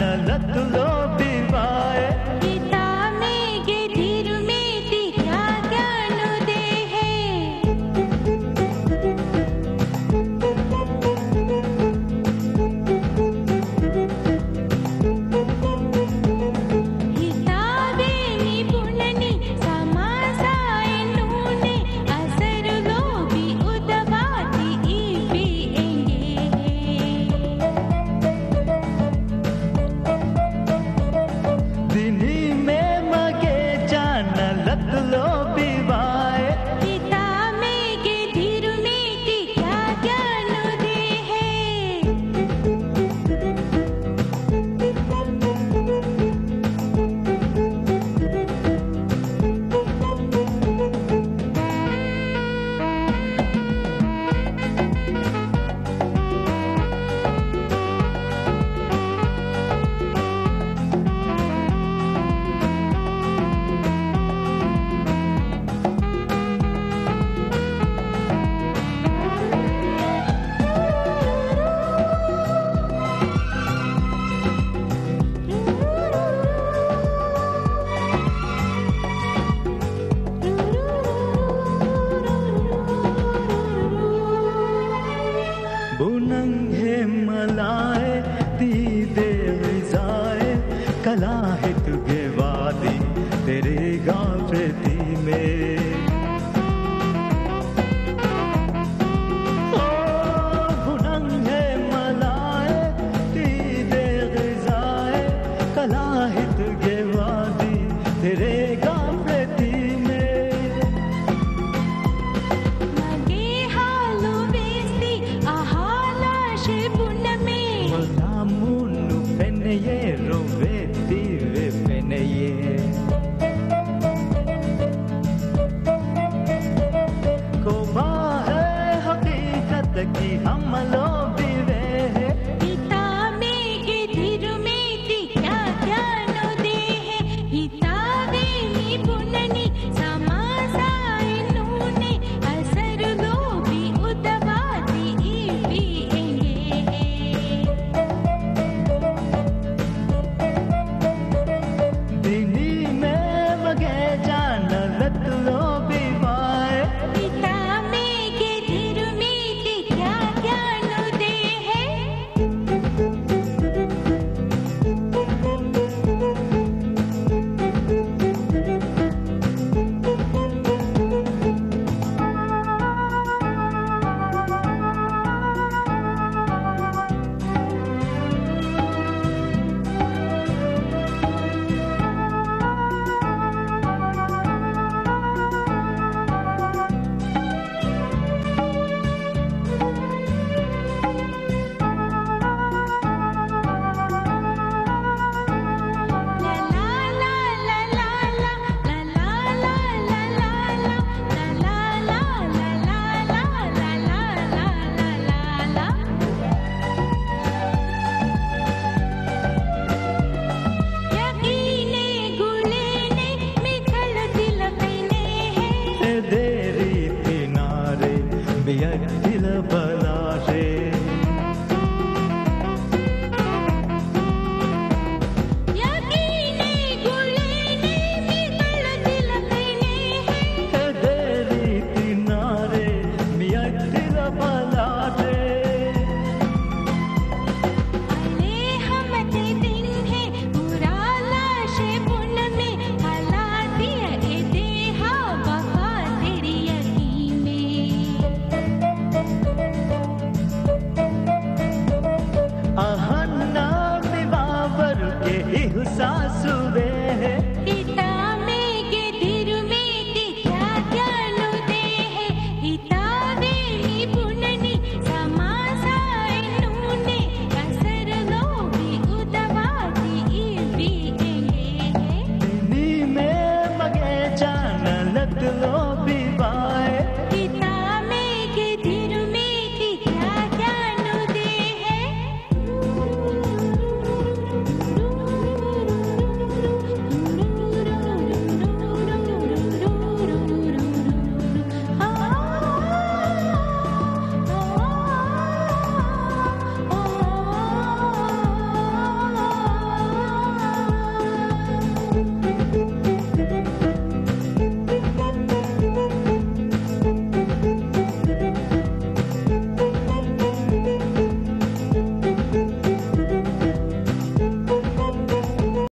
జానలతులో బివాయే गीता में गे धीर में ती क्या ज्ञान दे है हिताबे निपुणनी समासाए नूने असर लोभी उदबाती ई दिनी में मगे జానలతులో బివాయే गीता में गे धीर में ती क्या ज्ञान दे है बुनंगे मलाए दीदे रिजाए कला है तुगे वादी तेरे गाफेती में ओ बुनंगे मलाए दीदे रिजाए कला है तुगे वादी तेरे गाफेती में मगे हालो बेस्ती आहाला शिपुन में Mulamuno peneyero vetive peneye Koma hai haqiqat ki hum log vive Gita में गे धीर में ती क्या ज्ञान दे है हिताबे निपुणनी समासाए नूने असर लोभी उदबाती ई दिनी में मगे जानलत लो बिवाए गीता में गे धीर में ती क्या ज्ञान दे है यकीने गुलेने मिखल दिल पहने हैं देरी किनारे बियर दिल बलाशे यकीने गुलेने मिखल दिल पहने हैं देरी किनारे बियर दिल बलाशे अले हमते दिन है उराला शिपुन में हला दिया ए देहा वफा तेरी यकीन अहन्ना बिवावर के एहसास हुए गीता